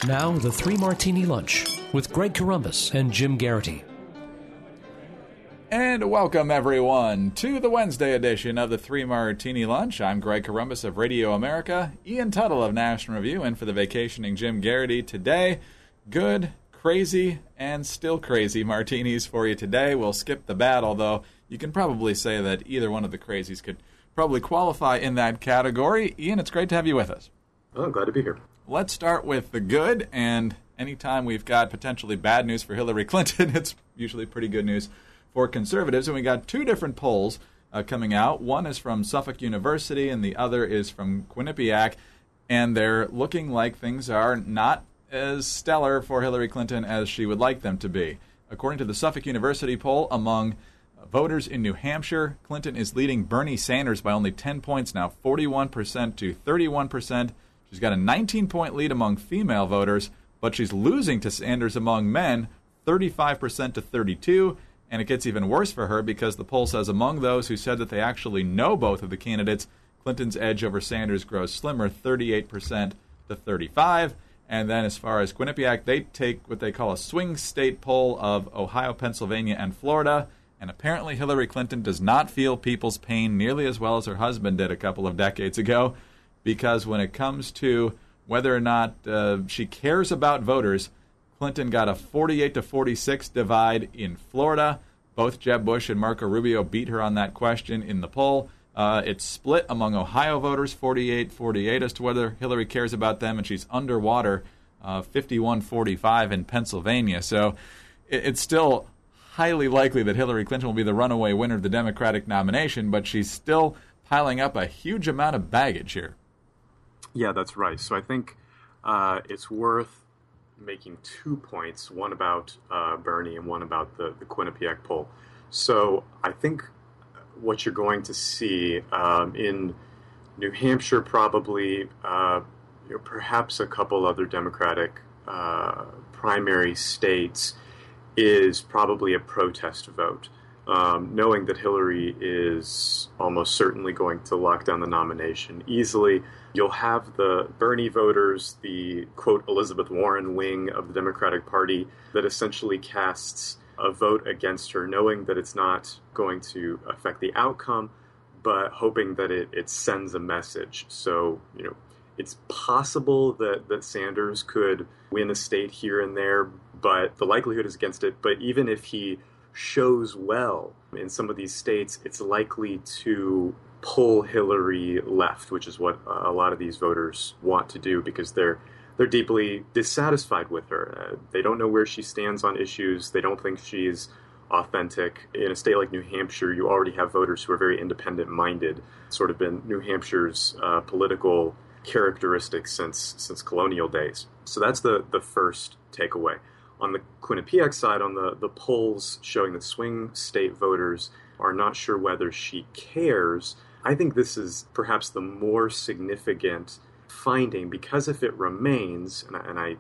Now, the Three Martini Lunch with Greg Corombos and Jim Garrity. And welcome, everyone, to the Wednesday edition of the Three Martini Lunch. I'm Greg Corombos of Radio America, Ian Tuttle of National Review, and for the vacationing Jim Garrity today. Good, crazy, and still crazy martinis for you today. We'll skip the bad, although you can probably say that either one of the crazies could probably qualify in that category. Ian, it's great to have you with us. Oh, I'm glad to be here. Let's start with the good, and anytime we've got potentially bad news for Hillary Clinton, it's usually pretty good news for conservatives. And we got two different polls coming out. One is from Suffolk University, and the other is from Quinnipiac, and they're looking like things are not as stellar for Hillary Clinton as she would like them to be. According to the Suffolk University poll, among voters in New Hampshire, Clinton is leading Bernie Sanders by only 10 points now, 41% to 31%. She's got a 19-point lead among female voters, but she's losing to Sanders among men, 35% to 32%. And it gets even worse for her because the poll says among those who said that they actually know both of the candidates, Clinton's edge over Sanders grows slimmer, 38% to 35%. And then as far as Quinnipiac, they take what they call a swing state poll of Ohio, Pennsylvania, and Florida. And apparently Hillary Clinton does not feel people's pain nearly as well as her husband did a couple of decades ago, because when it comes to whether or not she cares about voters, Clinton got a 48 to 46 divide in Florida. Both Jeb Bush and Marco Rubio beat her on that question in the poll. It's split among Ohio voters, 48-48 as to whether Hillary cares about them, and she's underwater, 51-45 in Pennsylvania. So it's still highly likely that Hillary Clinton will be the runaway winner of the Democratic nomination, but she's still piling up a huge amount of baggage here. Yeah, that's right. So I think it's worth making 2 points, one about Bernie and one about the Quinnipiac poll. So I think what you're going to see in New Hampshire, probably, perhaps a couple other Democratic primary states, is probably a protest vote. Knowing that Hillary is almost certainly going to lock down the nomination easily, you'll have the Bernie voters, the, quote, Elizabeth Warren wing of the Democratic Party, that essentially casts a vote against her, knowing that it's not going to affect the outcome, but hoping that it sends a message. So, it's possible that Sanders could win a state here and there, but the likelihood is against it. But even if he shows well in some of these states, it's likely to pull Hillary left, which is what a lot of these voters want to do, because they're deeply dissatisfied with her. They don't know where she stands on issues. They don't think she's authentic. In a state like New Hampshire, you already have voters who are very independent-minded. It's sort of been New Hampshire's political characteristics since colonial days. So that's the first takeaway. On the Quinnipiac side, on the polls showing that swing state voters are not sure whether she cares, I think this is perhaps the more significant finding, because if it remains, and I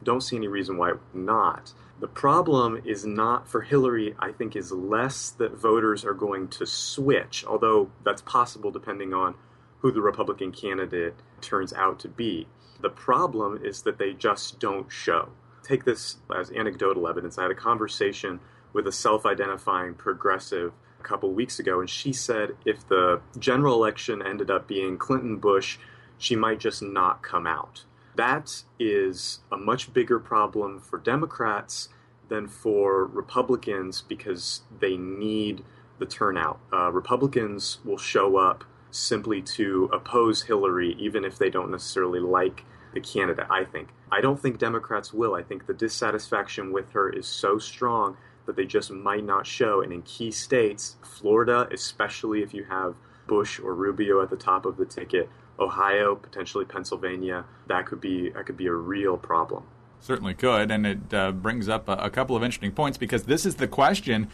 don't see any reason why it would not, the problem is not for Hillary, I think, is less that voters are going to switch, although that's possible depending on who the Republican candidate turns out to be. The problem is that they just don't show. Take this as anecdotal evidence. I had a conversation with a self-identifying progressive a couple weeks ago, and she said if the general election ended up being Clinton-Bush, she might just not come out. That is a much bigger problem for Democrats than for Republicans, because they need the turnout. Republicans will show up simply to oppose Hillary, even if they don't necessarily like the candidate, I think. I don't think Democrats will. I think the dissatisfaction with her is so strong that they just might not show. And in key states, Florida, especially if you have Bush or Rubio at the top of the ticket, Ohio, potentially Pennsylvania, that could be a real problem. Certainly could, and it brings up a couple of interesting points, because this is the question,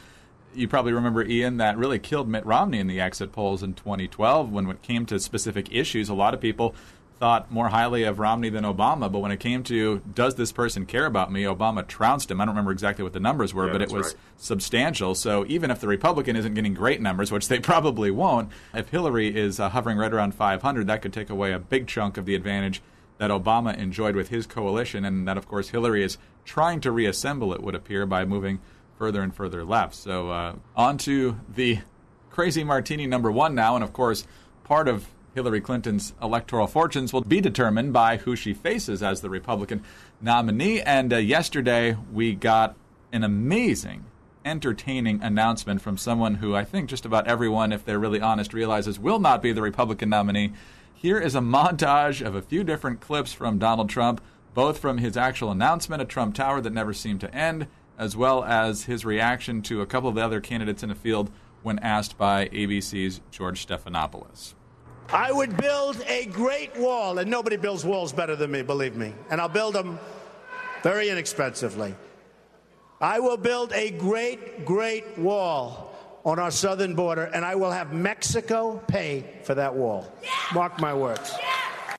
you probably remember, Ian, that really killed Mitt Romney in the exit polls in 2012. When it came to specific issues, a lot of people thought more highly of Romney than Obama, but when it came to, does this person care about me, Obama trounced him. I don't remember exactly what the numbers were, but it was substantial. So even if the Republican isn't getting great numbers, which they probably won't, if Hillary is hovering right around 500, that could take away a big chunk of the advantage that Obama enjoyed with his coalition, and that, of course, Hillary is trying to reassemble, it would appear, by moving further and further left. So on to the crazy martini number one now, and, of course, part of Hillary Clinton's electoral fortunes will be determined by who she faces as the Republican nominee. And yesterday we got an amazing, entertaining announcement from someone who I think just about everyone, if they're really honest, realizes will not be the Republican nominee. Here is a montage of a few different clips from Donald Trump, both from his actual announcement at Trump Tower that never seemed to end, as well as his reaction to a couple of the other candidates in the field when asked by ABC's George Stephanopoulos. I would build a great wall, and nobody builds walls better than me, believe me. And I'll build them very inexpensively. I will build a great, great wall on our southern border, and I will have Mexico pay for that wall. Yeah. Mark my words. Yeah.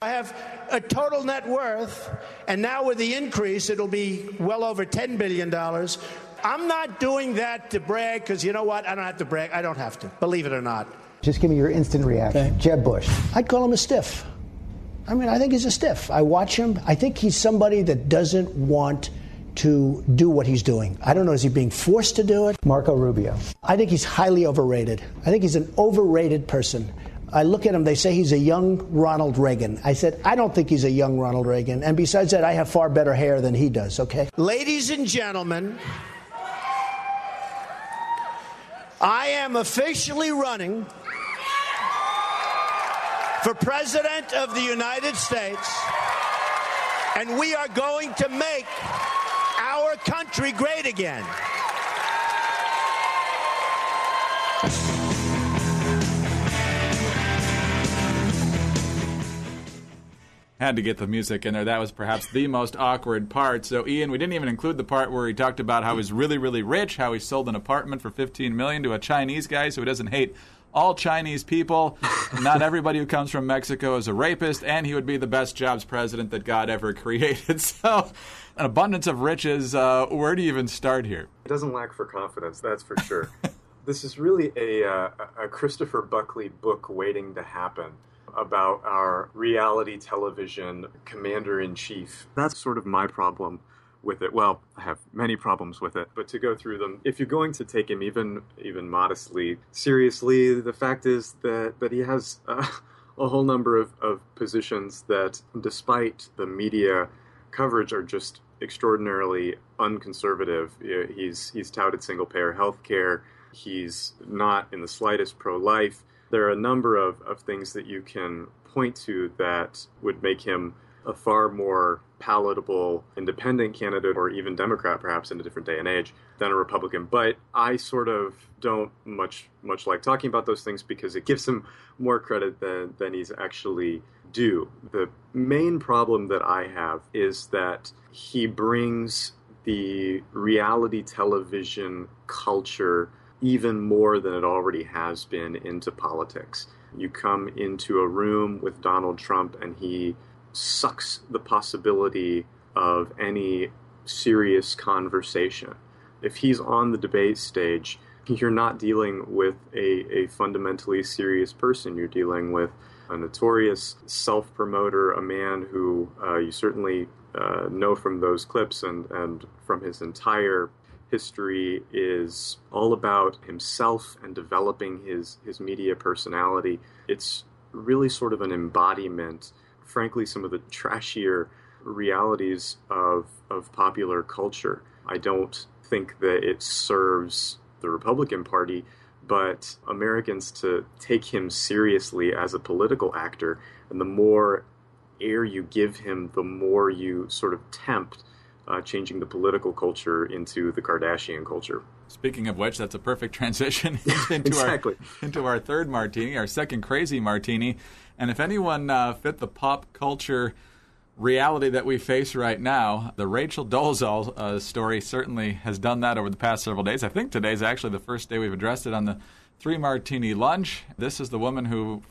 I have a total net worth, and now with the increase, it'll be well over $10 billion. I'm not doing that to brag, because you know what? I don't have to brag. I don't have to, believe it or not. Just give me your instant reaction. Okay. Jeb Bush. I'd call him a stiff. I mean, I think he's a stiff. I watch him. I think he's somebody that doesn't want to do what he's doing. I don't know, is he being forced to do it? Marco Rubio. I think he's highly overrated. I think he's an overrated person. I look at him, they say he's a young Ronald Reagan. I said, I don't think he's a young Ronald Reagan. And besides that, I have far better hair than he does, okay? Ladies and gentlemen, I am officially running for President of the United States, and we are going to make our country great again. Had to get the music in there. That was perhaps the most awkward part. So, Ian, we didn't even include the part where he talked about how he's really, really rich, how he sold an apartment for $15 million to a Chinese guy so he doesn't hate all Chinese people. Not everybody who comes from Mexico is a rapist, and he would be the best jobs president that God ever created. So, an abundance of riches. Where do you even start here? It doesn't lack for confidence, that's for sure. This is really a Christopher Buckley book waiting to happen about our reality television commander-in-chief. That's sort of my problem with it. Well, I have many problems with it, but to go through them, if you're going to take him even modestly seriously, the fact is that he has a whole number of positions that, despite the media coverage, are just extraordinarily unconservative. He's touted single-payer health care. He's not in the slightest pro-life. There are a number of things that you can point to that would make him a far more palatable independent candidate, or even Democrat perhaps in a different day and age, than a Republican. But I sort of don't much like talking about those things because it gives him more credit than he's actually due. The main problem that I have is that he brings the reality television culture even more than it already has been into politics. You come into a room with Donald Trump and he sucks the possibility of any serious conversation. If he's on the debate stage, you're not dealing with a fundamentally serious person. You're dealing with a notorious self-promoter, a man who you certainly know from those clips and from his entire history is all about himself and developing his media personality. It's really sort of an embodiment, frankly, some of the trashier realities of popular culture. I don't think that it serves the Republican Party, but Americans to take him seriously as a political actor. And the more air you give him, the more you sort of tempt changing the political culture into the Kardashian culture. Speaking of which, that's a perfect transition into our third martini, our second crazy martini. And if anyone fit the pop culture reality that we face right now, the Rachel Dolezal story certainly has done that over the past several days. I think today's actually the first day we've addressed it on the Three Martini Lunch. This is the woman who,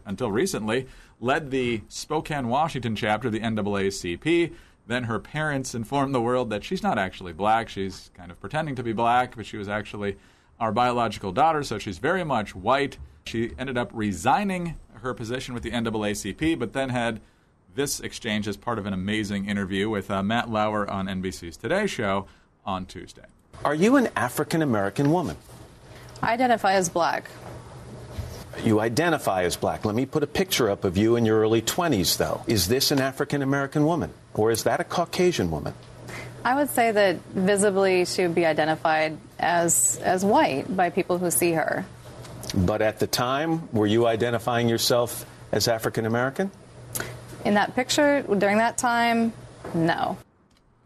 until recently, led the Spokane, Washington chapter of the NAACP. Then her parents informed the world that she's not actually black. She's kind of pretending to be black, but she was actually our biological daughter, so she's very much white. She ended up resigning her position with the NAACP, but then had This exchange is part of an amazing interview with Matt Lauer on NBC's Today Show on Tuesday. Are you an African-American woman? I identify as black. You identify as black. Let me put a picture up of you in your early 20s, though. Is this an African-American woman, or is that a Caucasian woman? I would say that visibly she would be identified as white by people who see her. But at the time, were you identifying yourself as African-American? In that picture, during that time, no.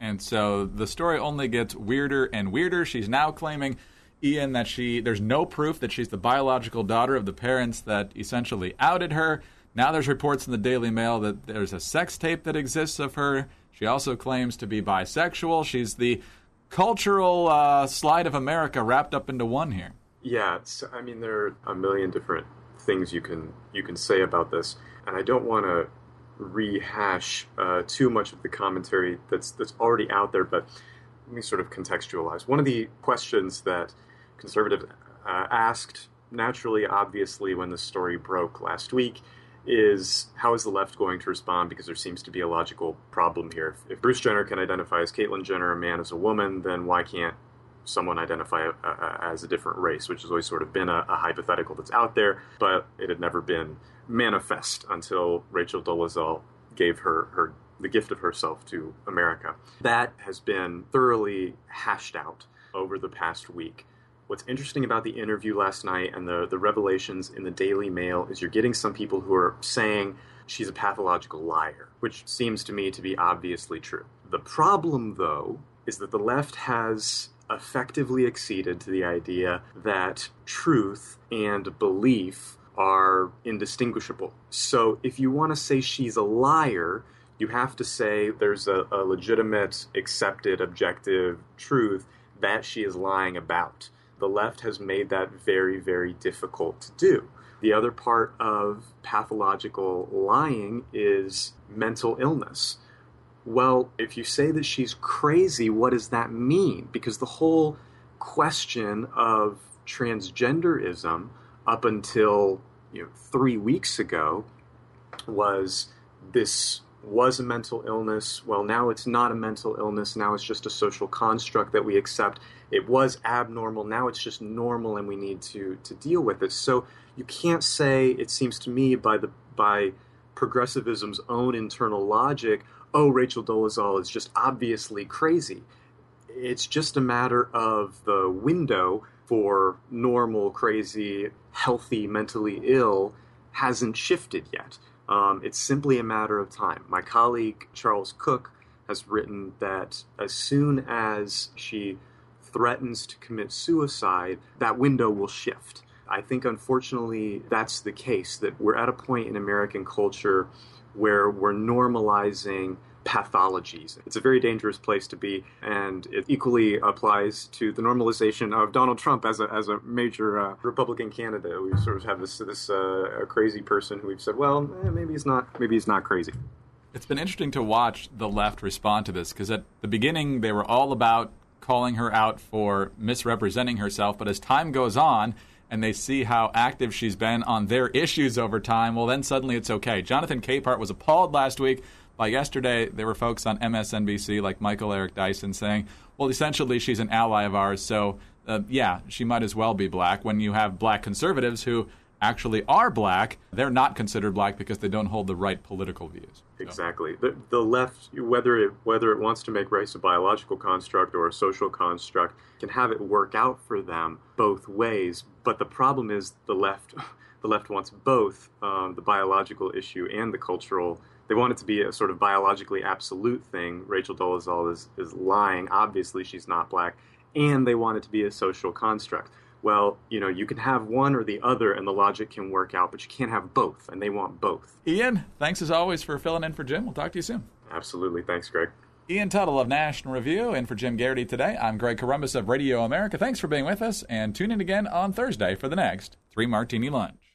And so the story only gets weirder and weirder. She's now claiming, Ian, that there's no proof that she's the biological daughter of the parents that essentially outed her. Now there's reports in the Daily Mail that there's a sex tape that exists of her. She also claims to be bisexual. She's the cultural slide of America wrapped up into one here. Yeah, there are a million different things you can say about this, and I don't want to rehash too much of the commentary that's already out there, but let me sort of contextualize. One of the questions that conservatives asked naturally, obviously, when the story broke last week is, how is the left going to respond? Because there seems to be a logical problem here. If Bruce Jenner can identify as Caitlyn Jenner, a man as a woman, then why can't someone identify as a different race, which has always sort of been a hypothetical that's out there, but it had never been manifest until Rachel Dolezal gave her the gift of herself to America. That has been thoroughly hashed out over the past week. What's interesting about the interview last night and the revelations in the Daily Mail is you're getting some people who are saying she's a pathological liar, which seems to me to be obviously true. The problem, though, is that the left has effectively acceded to the idea that truth and belief are indistinguishable. So if you want to say she's a liar, you have to say there's a legitimate, accepted, objective truth that she is lying about. The left has made that very, very difficult to do. The other part of pathological lying is mental illness. Well, if you say that she's crazy, what does that mean? Because the whole question of transgenderism up until 3 weeks ago was this was a mental illness. Well, now it's not a mental illness. Now it's just a social construct that we accept. It was abnormal. Now it's just normal, and we need to deal with it. So you can't say, it seems to me, by progressivism's own internal logic, oh, Rachel Dolezal is just obviously crazy. It's just a matter of the window for normal, crazy, healthy, mentally ill hasn't shifted yet. It's simply a matter of time. My colleague, Charles Cook, has written that as soon as she threatens to commit suicide, that window will shift. I think, unfortunately, that's the case, that we're at a point in American culture where we're normalizing pathologies. It's a very dangerous place to be, and it equally applies to the normalization of Donald Trump as a major Republican candidate. We sort of have this crazy person who we've said, well, maybe he's not crazy. It's been interesting to watch the left respond to this, because at the beginning they were all about calling her out for misrepresenting herself, but as time goes on and they see how active she's been on their issues over time, well, then suddenly it's okay. Jonathan Capehart was appalled last week. By yesterday, there were folks on MSNBC like Michael Eric Dyson saying, well, essentially she's an ally of ours, so yeah, she might as well be black. When you have black conservatives who actually are black, they're not considered black because they don't hold the right political views. So. Exactly. The left, whether it wants to make race a biological construct or a social construct, can have it work out for them both ways. But the problem is the left wants both the biological issue and the cultural. They want it to be a sort of biologically absolute thing. Rachel Dolezal is lying. Obviously, she's not black. And they want it to be a social construct. Well, you can have one or the other and the logic can work out, but you can't have both, and they want both. Ian, thanks as always for filling in for Jim. We'll talk to you soon. Absolutely. Thanks, Greg. Ian Tuttle of National Review, and for Jim Garrity today, I'm Greg Corombos of Radio America. Thanks for being with us, and tune in again on Thursday for the next 3 Martini Lunch.